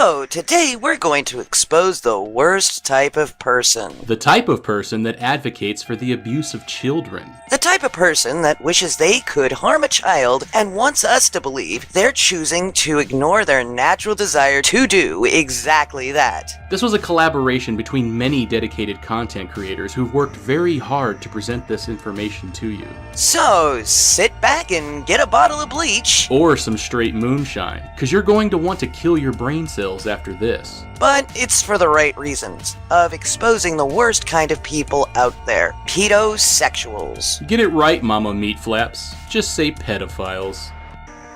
So, today we're going to expose the worst type of person. The type of person that advocates for the abuse of children. The type of person that wishes they could harm a child and wants us to believe they're choosing to ignore their natural desire to do exactly that. This was a collaboration between many dedicated content creators who've worked very hard to present this information to you. So, sit back and get a bottle of bleach. Or some straight moonshine, because you're going to want to kill your brain cells after this. But it's for the right reasons, of exposing the worst kind of people out there. Pedosexuals. Get it right, Mama Meat Flaps. Just say pedophiles.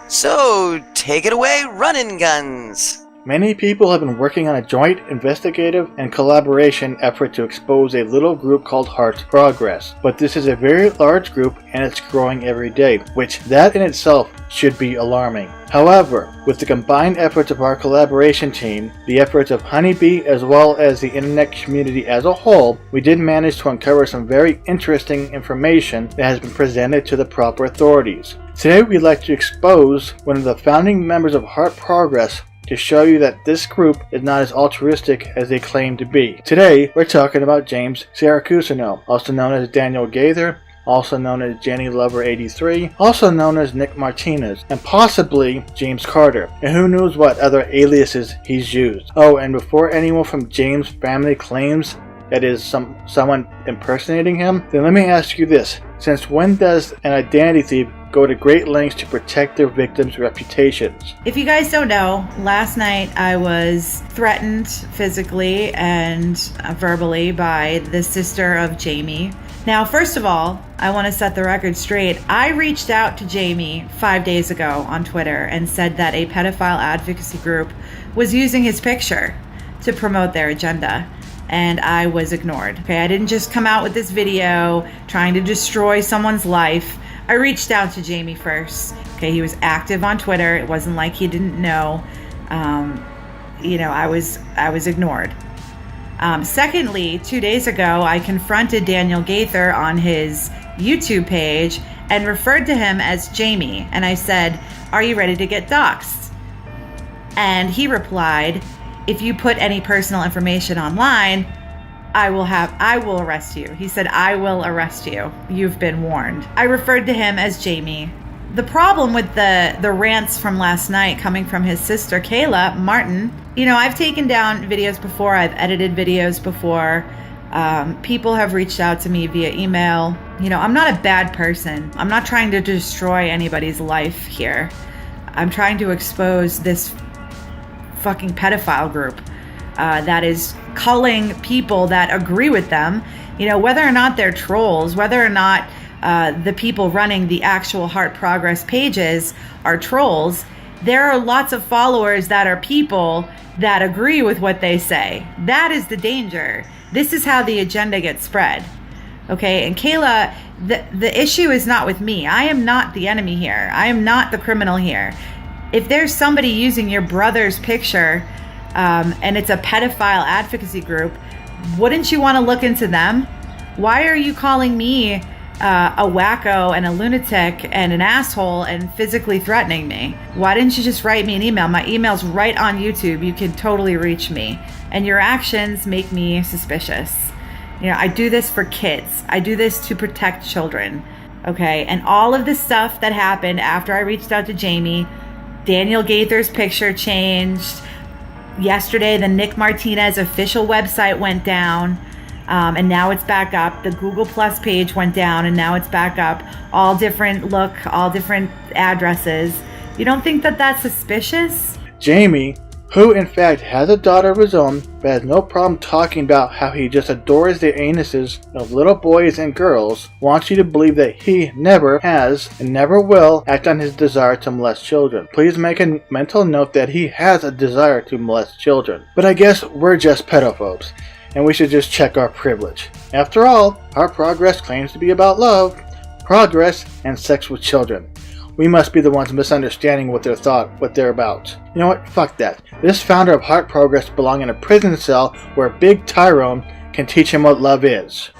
So, take it away, running guns. Many people have been working on a joint investigative and collaboration effort to expose a little group called Heart Progress. But this is a very large group and it's growing every day, which that in itself should be alarming. However, with the combined efforts of our collaboration team, the efforts of Honeybee as well as the internet community as a whole, we did manage to uncover some very interesting information that has been presented to the proper authorities. Today we'd like to expose one of the founding members of Heart Progress to show you that this group is not as altruistic as they claim to be. Today, we're talking about James Siracusa, also known as Daniel Gaither, also known as Jenny Lover 83, also known as Nick Martinez, and possibly James Carter, and who knows what other aliases he's used. Oh, and before anyone from James' family claims that is someone impersonating him, then let me ask you this. Since when does an identity thief go to great lengths to protect their victims' reputations? If you guys don't know, last night I was threatened physically and verbally by the sister of Jamie. Now, first of all, I want to set the record straight. I reached out to Jamie 5 days ago on Twitter and said that a pedophile advocacy group was using his picture to promote their agenda. And I was ignored. Okay, I didn't just come out with this video trying to destroy someone's life. I reached out to Jamie first. Okay, he was active on Twitter. It wasn't like he didn't know. I was ignored. Secondly, 2 days ago, I confronted Daniel Gaither on his YouTube page and referred to him as Jamie. And I said, "Are you ready to get doxxed?" And he replied, "If you put any personal information online, I will arrest you." He said, "I will arrest you. You've been warned." I referred to him as Jamie. The problem with the rants from last night coming from his sister, Kayla Martin, I've taken down videos before. I've edited videos before. People have reached out to me via email. I'm not a bad person. I'm not trying to destroy anybody's life here. I'm trying to expose this fucking pedophile group that is culling people that agree with them, whether or not they're trolls, whether or not the people running the actual Heart Progress pages are trolls. There are lots of followers that are people that agree with what they say. That is the danger. This is how the agenda gets spread. Okay, and Kayla, the issue is not with me. I am not the enemy here. I am not the criminal here. If there's somebody using your brother's picture and it's a pedophile advocacy group, wouldn't you want to look into them? Why are you calling me a wacko and a lunatic and an asshole and physically threatening me? Why didn't you just write me an email? My email's right on YouTube. You can totally reach me. And your actions make me suspicious. I do this for kids. I do this to protect children. Okay, and all of the stuff that happened after I reached out to Jamie, Daniel Gaither's picture changed. Yesterday, the Nick Martinez official website went down, and now it's back up. The Google Plus page went down, and now it's back up. All different all different addresses. You don't think that that's suspicious? Jamie, who in fact has a daughter of his own, but has no problem talking about how he just adores the anuses of little boys and girls, wants you to believe that he never has and never will act on his desire to molest children. Please make a mental note that he has a desire to molest children. But I guess we're just pedophobes, and we should just check our privilege. After all, our progress claims to be about love, progress, and sex with children. We must be the ones misunderstanding what they're about. You know what? Fuck that. This founder of Heart Progress belongs in a prison cell where Big Tyrone can teach him what love is.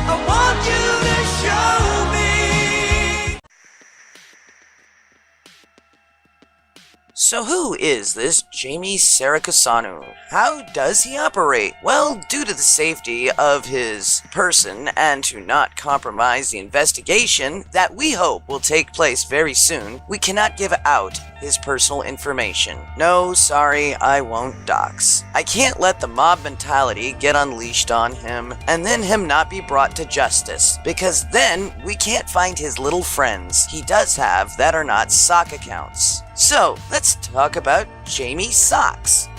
I So who is this Jamie Sarikosanu? How does he operate? Well, due to the safety of his person and to not compromise the investigation that we hope will take place very soon, we cannot give out his personal information. No, sorry, I won't dox. I can't let the mob mentality get unleashed on him and then him not be brought to justice, because then we can't find his little friends he does have that are not sock accounts. So, let's talk about Jamie Socks.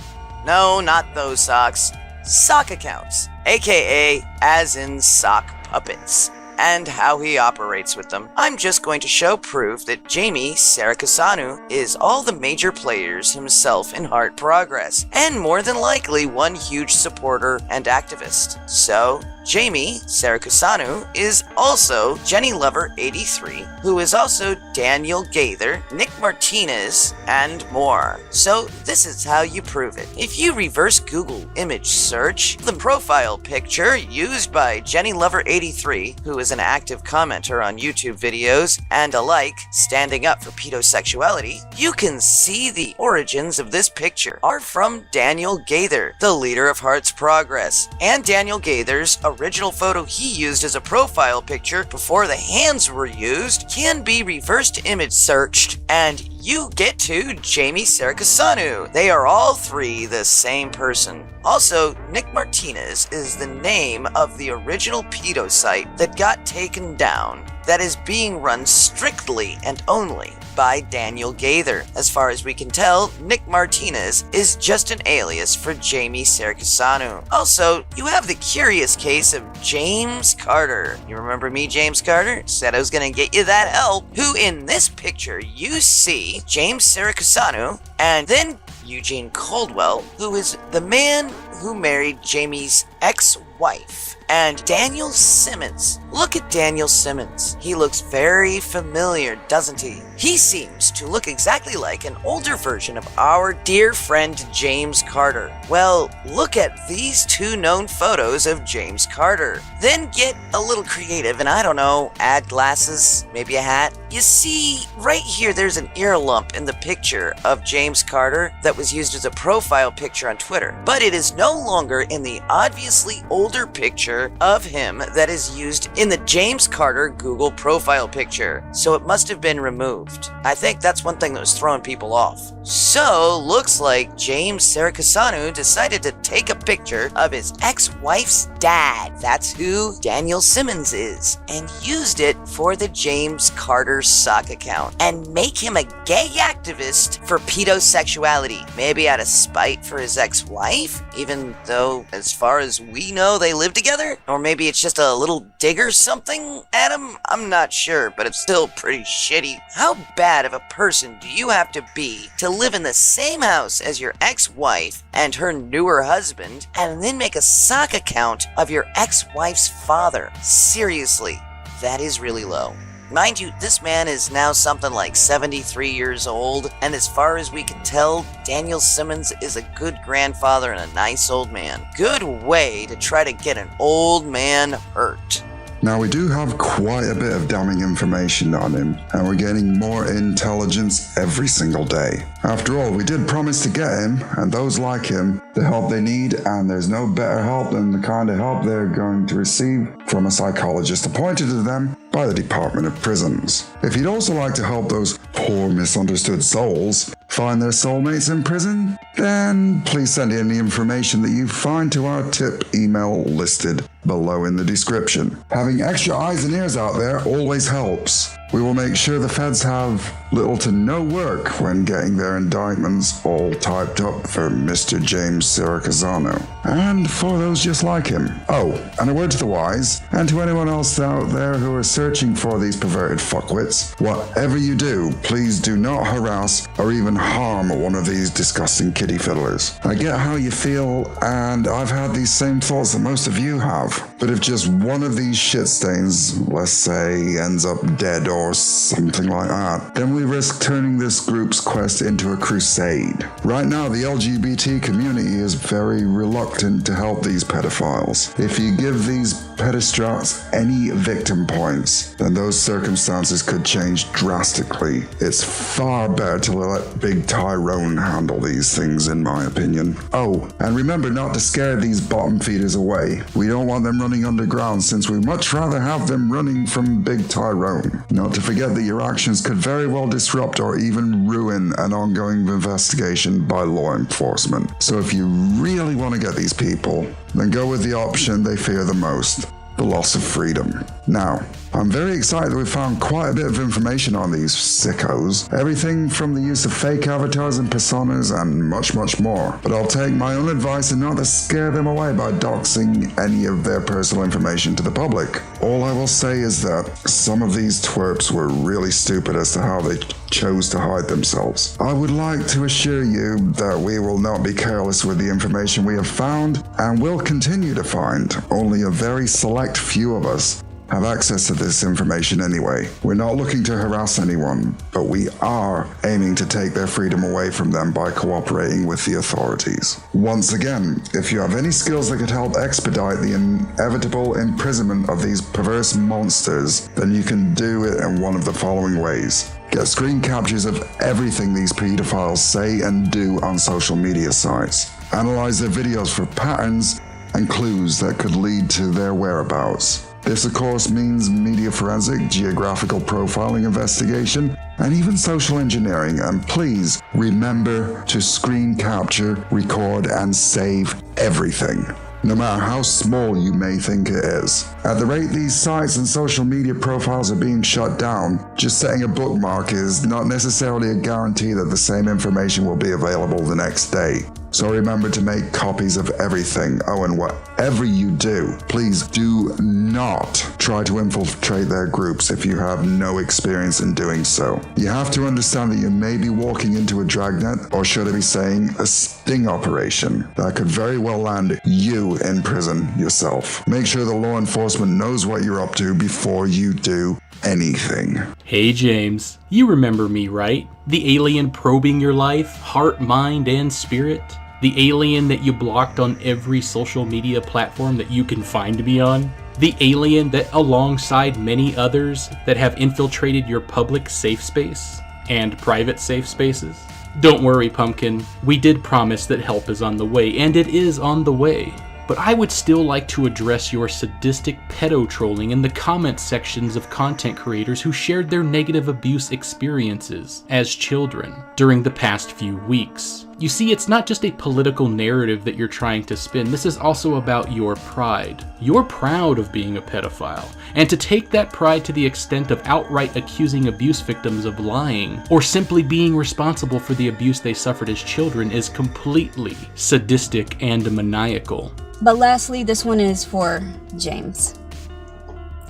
No, not those socks. Sock accounts, aka as in sock puppets, and how he operates with them. I'm just going to show proof that Jamie Sarikosanu is all the major players himself in Heart Progress, and more than likely one huge supporter and activist. So, Jamie Sarikosanu is also Jenny Lover 83, who is also Daniel Gaither, Nick Martinez, and more. So this is how you prove it. If you reverse Google image search the profile picture used by Jenny Lover 83, who is an active commenter on YouTube videos and alike standing up for pedosexuality, you can see the origins of this picture are from Daniel Gaither, the leader of Heart's Progress, and Daniel Gaither's original photo he used as a profile picture before the hands were used can be reversed image searched, and you get to Jamie Sarikosanu. They are all three the same person. Also, Nick Martinez is the name of the original pedo site that got taken down, that is being run strictly and only by Daniel Gaither. As far as we can tell, Nick Martinez is just an alias for Jamie Sarikosanu. Also, you have the curious case of James Carter. You remember me, James Carter? Said I was gonna get you that help. Who in this picture you see James Sarikosanu and then Eugene Caldwell, who is the man who married Jamie's ex-wife, and Daniel Simmons. Look at Daniel Simmons. He looks very familiar, doesn't he? He seems to look exactly like an older version of our dear friend James Carter. Well, look at these two known photos of James Carter. Then get a little creative and I don't know, add glasses, maybe a hat. You see, right here there's an ear lump in the picture of James Carter that was used as a profile picture on Twitter, but it is no longer in the obviously older picture of him that is used in the James Carter Google profile picture, so it must have been removed. I think that's one thing that was throwing people off. So, looks like James Sarikosanu decided to take a picture of his ex-wife's dad, that's who Daniel Simmons is, and used it for the James Carter sock account, and make him a gay activist for pedosexuality, maybe out of spite for his ex-wife, even though, as far as we know, they live together? Or maybe it's just a little dig or something at him? I'm not sure, but it's still pretty shitty. How bad of a person do you have to be to live in the same house as your ex-wife and her newer husband, and then make a sock account of your ex-wife's father? Seriously, that is really low. Mind you, this man is now something like 73 years old, and as far as we can tell, Daniel Simmons is a good grandfather and a nice old man. Good way to try to get an old man hurt. Now, we do have quite a bit of damning information on him, and we're gaining more intelligence every single day. After all, we did promise to get him, and those like him, the help they need, and there's no better help than the kind of help they're going to receive from a psychologist appointed to them by the Department of Prisons. If you'd also like to help those poor misunderstood souls find their soulmates in prison, then please send in the information that you find to our tip email listed below in the description. Having extra eyes and ears out there always helps. We will make sure the feds have little to no work when getting their indictments all typed up for Mr. James Sarikosanu, and for those just like him. Oh, and a word to the wise, and to anyone else out there who are searching for these perverted fuckwits, whatever you do, please do not harass or even harm one of these disgusting kiddie fiddlers. I get how you feel, and I've had these same thoughts that most of you have. But if just one of these shit stains, let's say, ends up dead or something like that, then we risk turning this group's quest into a crusade. Right now, the LGBT community is very reluctant to help these pedophiles. If you give these pedistrats any victim points, then those circumstances could change drastically. It's far better to let Big Tyrone handle these things, in my opinion. Oh, and remember not to scare these bottom feeders away. We don't want them running underground, since we'd much rather have them running from Big Tyrone. Not to forget that your actions could very well disrupt or even ruin an ongoing investigation by law enforcement. So if you really want to get these people, then go with the option they fear the most: the loss of freedom. Now, I'm very excited that we found quite a bit of information on these sickos. Everything from the use of fake avatars and personas and much, much more. But I'll take my own advice and not to scare them away by doxing any of their personal information to the public. All I will say is that some of these twerps were really stupid as to how they chose to hide themselves. I would like to assure you that we will not be careless with the information we have found and will continue to find. Only a very select few of us have access to this information anyway. We're not looking to harass anyone, but we are aiming to take their freedom away from them by cooperating with the authorities. Once again, if you have any skills that could help expedite the inevitable imprisonment of these perverse monsters, then you can do it in one of the following ways. Get screen captures of everything these pedophiles say and do on social media sites. Analyze their videos for patterns and clues that could lead to their whereabouts. This, of course, means media forensic, geographical profiling investigation, and even social engineering. And please remember to screen capture, record, and save everything, no matter how small you may think it is. At the rate these sites and social media profiles are being shut down, just setting a bookmark is not necessarily a guarantee that the same information will be available the next day. So remember to make copies of everything. Oh, and whatever you do, please do not try to infiltrate their groups if you have no experience in doing so. You have to understand that you may be walking into a dragnet, or should I be saying a sting operation, that could very well land you in prison yourself. Make sure the law enforcement knows what you're up to before you do anything. Hey James, you remember me, right? The alien probing your life, heart, mind, and spirit? The alien that you blocked on every social media platform that you can find me on? The alien that, alongside many others, that have infiltrated your public safe space and private safe spaces? Don't worry, Pumpkin. We did promise that help is on the way, and it is on the way. But I would still like to address your sadistic pedo-trolling in the comment sections of content creators who shared their negative abuse experiences as children during the past few weeks. You see, it's not just a political narrative that you're trying to spin, this is also about your pride. You're proud of being a pedophile, and to take that pride to the extent of outright accusing abuse victims of lying, or simply being responsible for the abuse they suffered as children, is completely sadistic and maniacal. But lastly, this one is for James.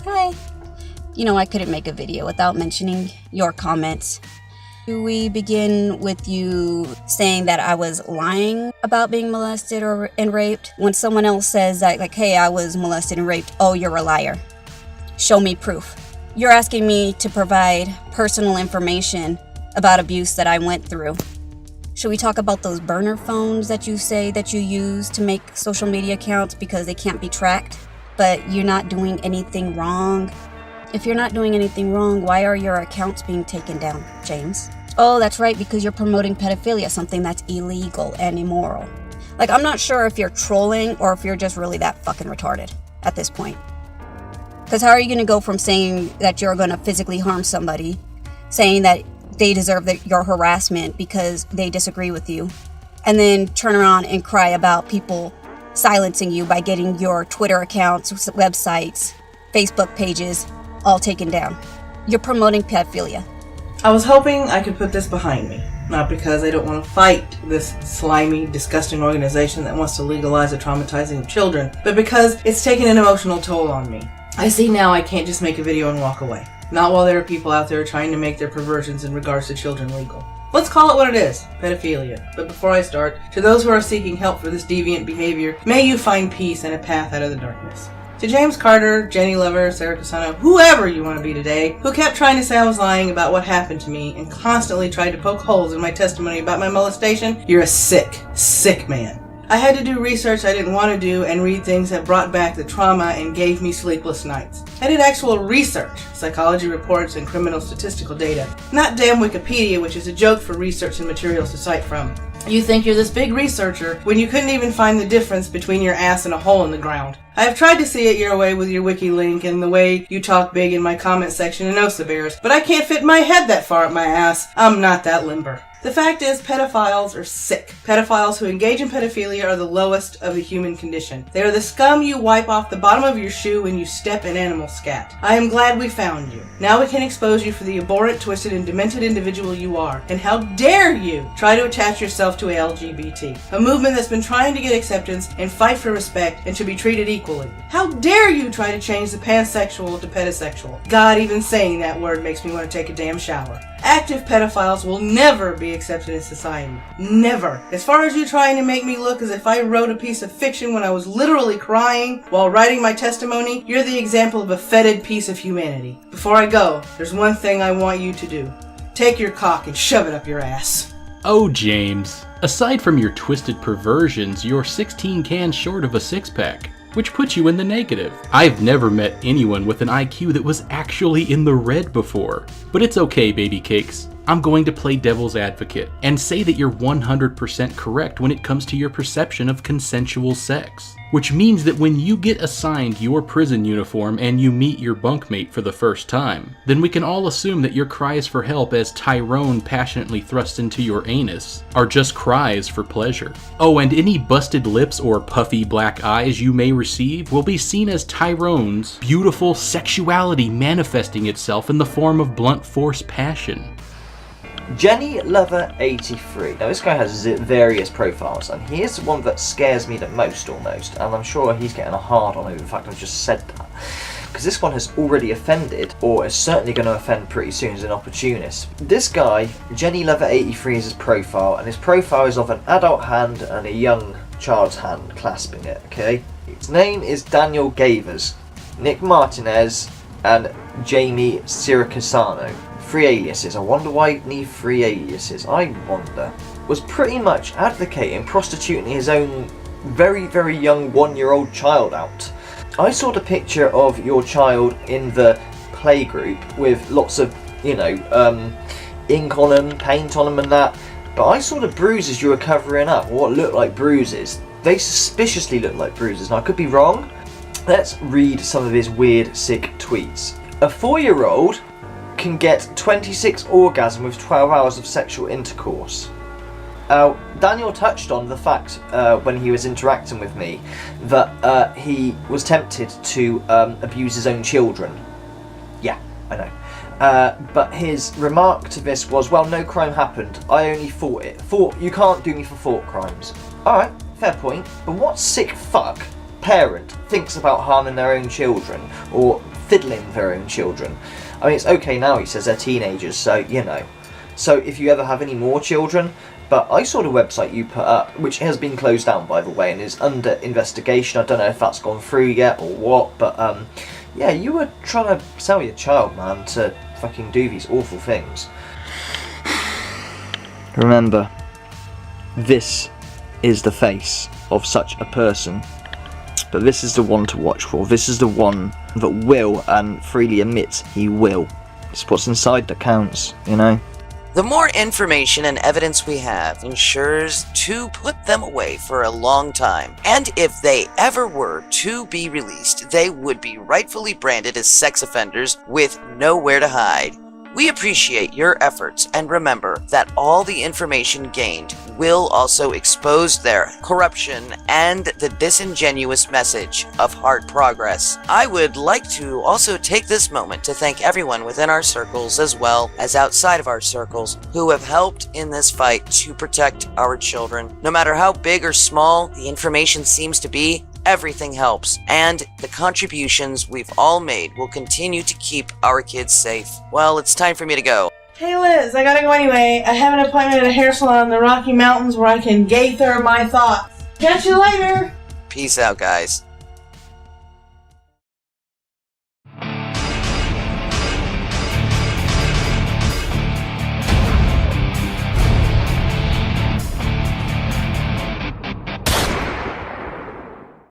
Hi. You know, I couldn't make a video without mentioning your comments. We begin with you saying that I was lying about being molested and raped. When someone else says that, like, hey, I was molested and raped, oh, you're a liar. Show me proof. You're asking me to provide personal information about abuse that I went through. Should we talk about those burner phones that you say that you use to make social media accounts because they can't be tracked, but you're not doing anything wrong? If you're not doing anything wrong, why are your accounts being taken down, James? Oh, that's right, because you're promoting pedophilia, something that's illegal and immoral. Like, I'm not sure if you're trolling or if you're just really that fucking retarded at this point. Because how are you going to go from saying that you're going to physically harm somebody, saying that they deserve your harassment because they disagree with you, and then turn around and cry about people silencing you by getting your Twitter accounts, websites, Facebook pages all taken down? You're promoting pedophilia. I was hoping I could put this behind me, not because I don't want to fight this slimy, disgusting organization that wants to legalize the traumatizing of children, but because it's taken an emotional toll on me. I see now I can't just make a video and walk away. Not while there are people out there trying to make their perversions in regards to children legal. Let's call it what it is, pedophilia. But before I start, to those who are seeking help for this deviant behavior, may you find peace and a path out of the darkness. To James Carter, Jenny Lover, Sarah Casano, whoever you want to be today, who kept trying to say I was lying about what happened to me and constantly tried to poke holes in my testimony about my molestation, you're a sick, sick man. I had to do research I didn't want to do and read things that brought back the trauma and gave me sleepless nights. I did actual research, psychology reports and criminal statistical data, not damn Wikipedia, which is a joke for research and materials to cite from. You think you're this big researcher when you couldn't even find the difference between your ass and a hole in the ground. I have tried to see it your way with your wiki link and the way you talk big in my comment section in Osa Bears, but I can't fit my head that far up my ass. I'm not that limber. The fact is, pedophiles are sick. Pedophiles who engage in pedophilia are the lowest of the human condition. They are the scum you wipe off the bottom of your shoe when you step in animal scat. I am glad we found you. Now we can expose you for the abhorrent, twisted, and demented individual you are. And how dare you try to attach yourself to a LGBT, a movement that's been trying to get acceptance and fight for respect and to be treated equally. How dare you try to change the pansexual to pedosexual. God, even saying that word makes me want to take a damn shower. Active pedophiles will never be accepted in society. Never. As far as you trying to make me look as if I wrote a piece of fiction when I was literally crying while writing my testimony, you're the example of a fetid piece of humanity. Before I go, there's one thing I want you to do. Take your cock and shove it up your ass. Oh, James. Aside from your twisted perversions, you're 16 cans short of a six-pack, which puts you in the negative. I've never met anyone with an IQ that was actually in the red before. But it's okay, baby cakes. I'm going to play devil's advocate and say that you're 100% correct when it comes to your perception of consensual sex. Which means that when you get assigned your prison uniform and you meet your bunkmate for the first time, then we can all assume that your cries for help as Tyrone passionately thrust into your anus are just cries for pleasure. Oh, and any busted lips or puffy black eyes you may receive will be seen as Tyrone's beautiful sexuality manifesting itself in the form of blunt force passion. Jenny Lover 83. Now this guy has various profiles, and here's the one that scares me the most almost, and I'm sure he's getting a hard on over the fact I've just said that. Because this one has already offended, or is certainly going to offend pretty soon as an opportunist. This guy, Jenny Lover 83 is his profile, and his profile is of an adult hand and a young child's hand clasping it, okay? His name is Daniel Gavers, Nick Martinez, and Jamie Siracusano. 3 aliases. I wonder why he'd need 3 aliases. I wonder. Was pretty much advocating prostituting his own very, very young 1-year-old child out. I saw the picture of your child in the playgroup with lots of, ink on them, paint on them and that. But I saw the bruises you were covering up, what looked like bruises. They suspiciously looked like bruises, and I could be wrong. Let's read some of his weird, sick tweets. A 4-year-old can get 26 orgasms with 12 hours of sexual intercourse. Daniel touched on the fact when he was interacting with me that he was tempted to abuse his own children. Yeah, I know. But his remark to this was, well, no crime happened. I only fought it. You can't do me for thought crimes. Alright, fair point. But what sick fuck parent thinks about harming their own children or fiddling with their own children? I mean, it's okay now, he says they're teenagers, so, So if you ever have any more children, but I saw the website you put up, which has been closed down, by the way, and is under investigation. I don't know if that's gone through yet or what, but, yeah, you were trying to sell your child, man, to fucking do these awful things. Remember, this is the face of such a person. But this is the one to watch for. This is the one that will, and freely admits he will. It's what's inside that counts, The more information and evidence we have ensures to put them away for a long time. And if they ever were to be released, they would be rightfully branded as sex offenders with nowhere to hide. We appreciate your efforts, and remember that all the information gained will also expose their corruption and the disingenuous message of hard progress. I would like to also take this moment to thank everyone within our circles as well as outside of our circles who have helped in this fight to protect our children. No matter how big or small the information seems to be, everything helps, and the contributions we've all made will continue to keep our kids safe. Well, it's time for me to go. Hey Liz, I gotta go anyway. I have an appointment at a hair salon in the Rocky Mountains where I can gaither my thoughts. Catch you later! Peace out, guys.